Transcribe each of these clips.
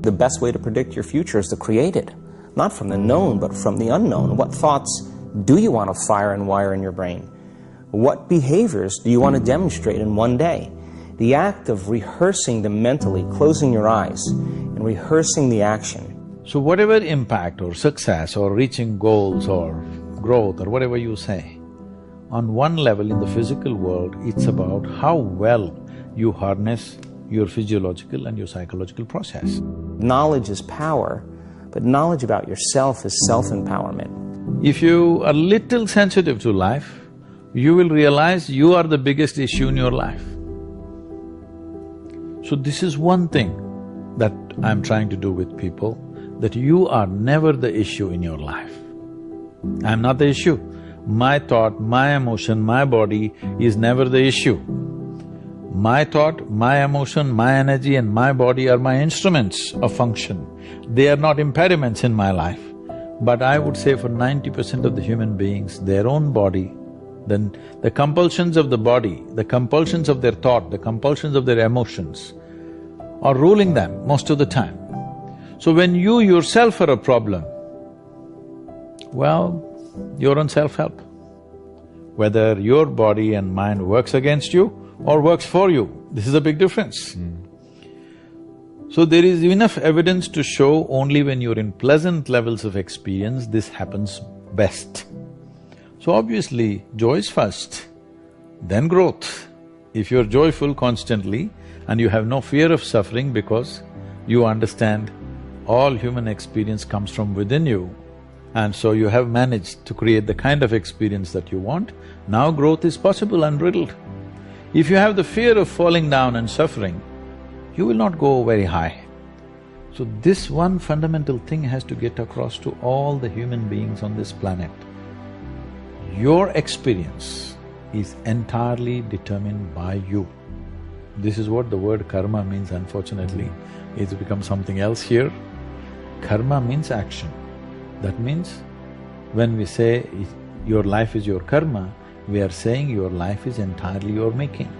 the best way to predict your future is to create it. Not from the known, but from the unknown. What thoughts do you want to fire and wire in your brain? What behaviors do you want to demonstrate in one day? The act of rehearsing them mentally, closing your eyes, and rehearsing the action. So whatever impact or success or reaching goals or growth or whatever you say, on one level in the physical world, it's about how well you harness your physiological and your psychological process. Knowledge is power, but knowledge about yourself is self-empowerment. If you are little sensitive to life, you will realize you are the biggest issue in your life. So this is one thing that I'm trying to do with people, that you are never the issue in your life. I'm not the issue. My thought, my emotion, my body is never the issue. My thought, my emotion, my energy and my body are my instruments of function. They are not impediments in my life. But I would say for 90% of the human beings, their own body, then the compulsions of the body, the compulsions of their thought, the compulsions of their emotions are ruling them most of the time. So when you yourself are a problem, well, you're on self-help. Whether your body and mind works against you or works for you, this is a big difference. So there is enough evidence to show only when you're in pleasant levels of experience, this happens best. So obviously, joy is first, then growth. If you're joyful constantly and you have no fear of suffering because you understand all human experience comes from within you, and so you have managed to create the kind of experience that you want, now growth is possible unbridled. If you have the fear of falling down and suffering, you will not go very high. So this one fundamental thing has to get across to all the human beings on this planet. Your experience is entirely determined by you. This is what the word karma means, unfortunately. It's become something else here. Karma means action. That means when we say your life is your karma, we are saying your life is entirely your making,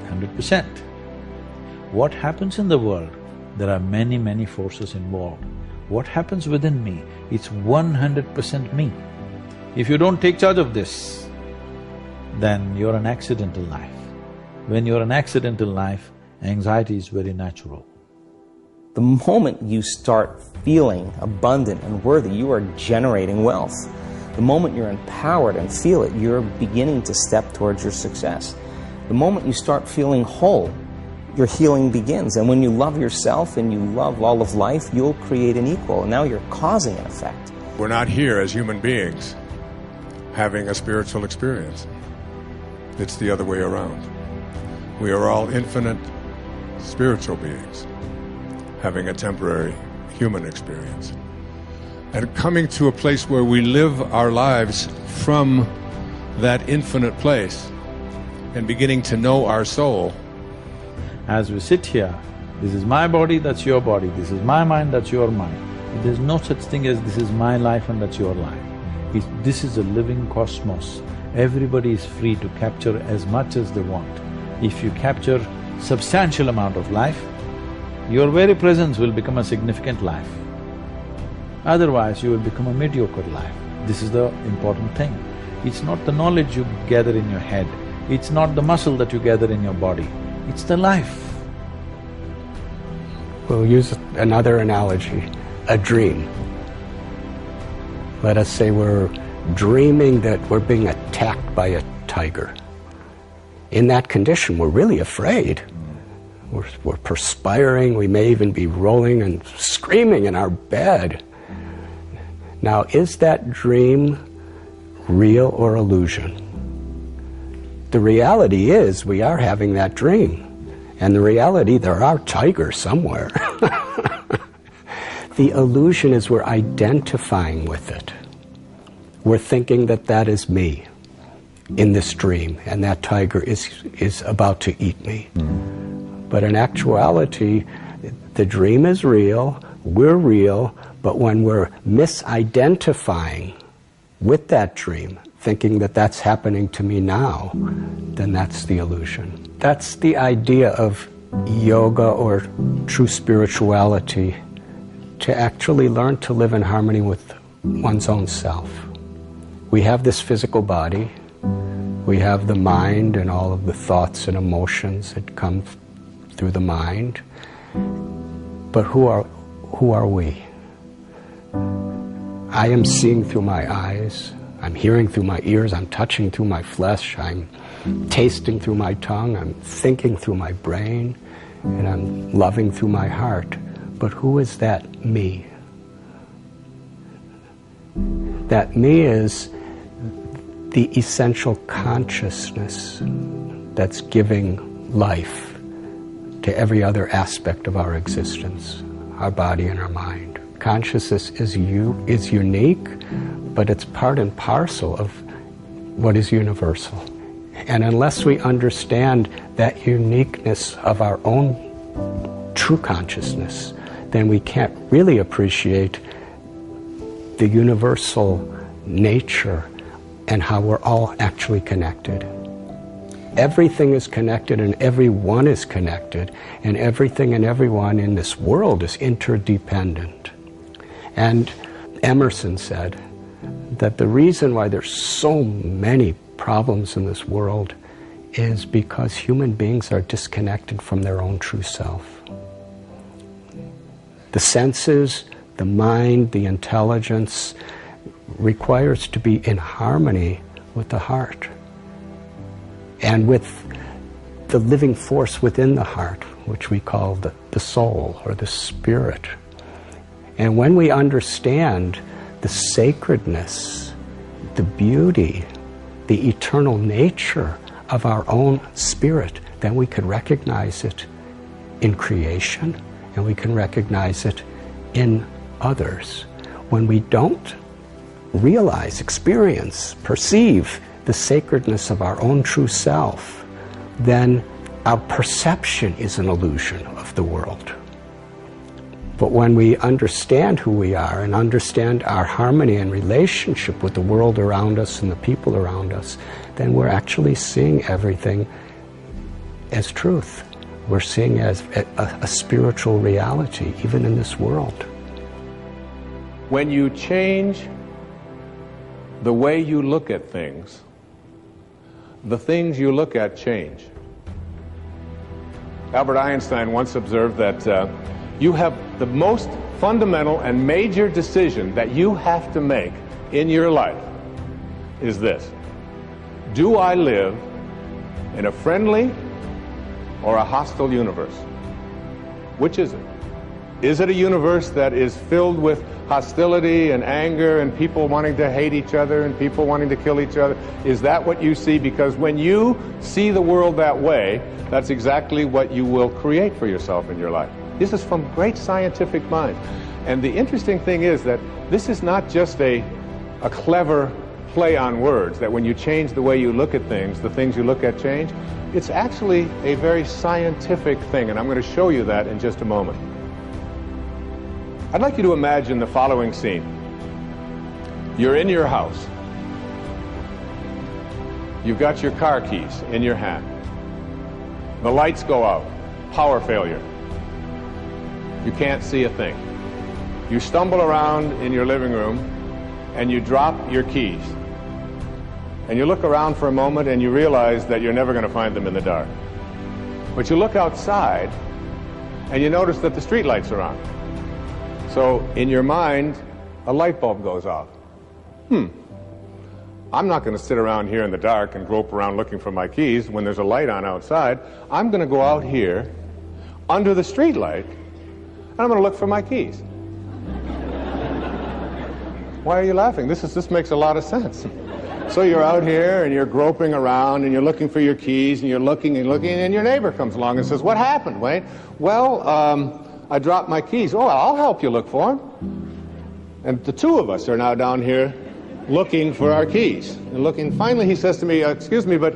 100%. What happens in the world? There are many, many forces involved. What happens within me? It's 100% me. If you don't take charge of this, then you're an accidental life. When you're an accidental life, anxiety is very natural. The moment you start feeling abundant and worthy, you are generating wealth. The moment you're empowered and feel it, you're beginning to step towards your success. The moment you start feeling whole, your healing begins. And when you love yourself and you love all of life, you'll create an equal, and now you're causing an effect. We're not here as human beings having a spiritual experience. It's the other way around. We are all infinite spiritual beings having a temporary human experience. And coming to a place where we live our lives from that infinite place and beginning to know our soul. As we sit here, this is my body, that's your body, this is my mind, that's your mind. There's no such thing as this is my life and that's your life. This is a living cosmos. Everybody is free to capture as much as they want. If you capture substantial amount of life, your very presence will become a significant life. Otherwise, you will become a mediocre life. This is the important thing. It's not the knowledge you gather in your head, it's not the muscle that you gather in your body, it's the life. We'll use another analogy, a dream. Let us say we're dreaming that we're being attacked by a tiger. In that condition, we're really afraid. We're perspiring, we may even be rolling and screaming in our bed. Now, is that dream real or illusion? The reality is we are having that dream. And the reality, there are tigers somewhere. The illusion is we're identifying with it. We're thinking that that is me in this dream, and that tiger is about to eat me. But in actuality, the dream is real, we're real, but when we're misidentifying with that dream, thinking that that's happening to me now, then that's the illusion. That's the idea of yoga or true spirituality to actually learn to live in harmony with one's own self. We have this physical body, we have the mind and all of the thoughts and emotions that come through the mind, but who are we? I am seeing through my eyes, I'm hearing through my ears, I'm touching through my flesh, I'm tasting through my tongue, I'm thinking through my brain, and I'm loving through my heart. But who is that me? That me is the essential consciousness that's giving life to every other aspect of our existence, our body and our mind. Consciousness is unique, but it's part and parcel of what is universal. And unless we understand that uniqueness of our own true consciousness, then we can't really appreciate the universal nature and how we're all actually connected. Everything is connected and everyone is connected, and everything and everyone in this world is interdependent. And Emerson said that the reason why there's so many problems in this world is because human beings are disconnected from their own true self. The senses, the mind, the intelligence requires to be in harmony with the heart and with the living force within the heart, which we call the soul or the spirit. And when we understand the sacredness, the beauty, the eternal nature of our own spirit, then we can recognize it in creation and we can recognize it in others. When we don't realize, experience, perceive the sacredness of our own true self, then our perception is an illusion of the world. But when we understand who we are and understand our harmony and relationship with the world around us and the people around us, then we're actually seeing everything as truth. We're seeing as a spiritual reality, even in this world. When you change the way you look at things, the things you look at change. Albert Einstein once observed that you have the most fundamental and major decision that you have to make in your life is this: do I live in a friendly or a hostile universe? Which is it? Is it a universe that is filled with hostility and anger and people wanting to hate each other and people wanting to kill each other? Is that what you see? Because when you see the world that way, that's exactly what you will create for yourself in your life. This is from great scientific minds. And the interesting thing is that this is not just a clever play on words, that when you change the way you look at things, the things you look at change. It's actually a very scientific thing, and I'm going to show you that in just a moment. I'd like you to imagine the following scene. You're in your house. You've got your car keys in your hand. The lights go out. Power failure. You can't see a thing. You stumble around in your living room and you drop your keys. And you look around for a moment and you realize that you're never going to find them in the dark. But you look outside and you notice that the street lights are on. So in your mind, a light bulb goes off. I'm not going to sit around here in the dark and grope around looking for my keys when there's a light on outside. I'm going to go out here under the street light and I'm going to look for my keys. Why are you laughing? This makes a lot of sense. So you're out here and you're groping around and you're looking for your keys and you're looking and looking, and your neighbor comes along and says, "What happened, Wayne?" "Well, I dropped my keys." "Oh, I'll help you look for them." And the two of us are now down here looking for our keys. And looking. Finally, he says to me, "Excuse me, but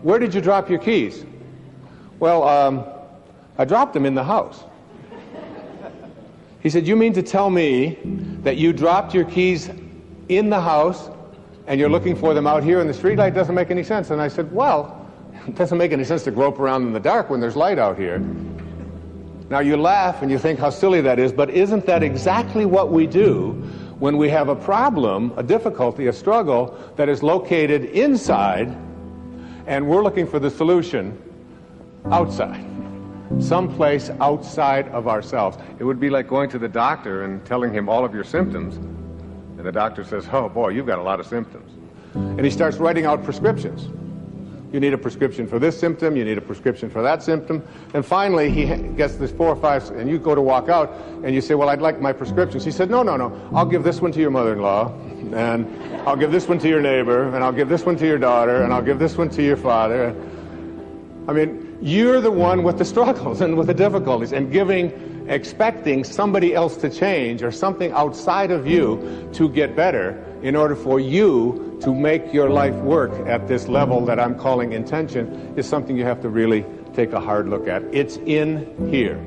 where did you drop your keys?" "Well, I dropped them in the house." He said, "You mean to tell me that you dropped your keys in the house and you're looking for them out here in the street light? Doesn't make any sense." And I said, "Well, it doesn't make any sense to grope around in the dark when there's light out here." Now you laugh and you think how silly that is, but isn't that exactly what we do when we have a problem, a difficulty, a struggle that is located inside and we're looking for the solution outside, someplace outside of ourselves? It would be like going to the doctor and telling him all of your symptoms, and the doctor says, oh boy, you've got a lot of symptoms. And he starts writing out prescriptions. You need a prescription for this symptom, you need a prescription for that symptom, and finally he gets this 4 or 5, and you go to walk out, and you say, well, I'd like my prescriptions. He said, no, I'll give this one to your mother-in-law, and I'll give this one to your neighbor, and I'll give this one to your daughter, and I'll give this one to your father. I mean, you're the one with the struggles and with the difficulties, and expecting somebody else to change or something outside of you to get better in order for you to make your life work at this level that I'm calling intention is something you have to really take a hard look at. It's in here.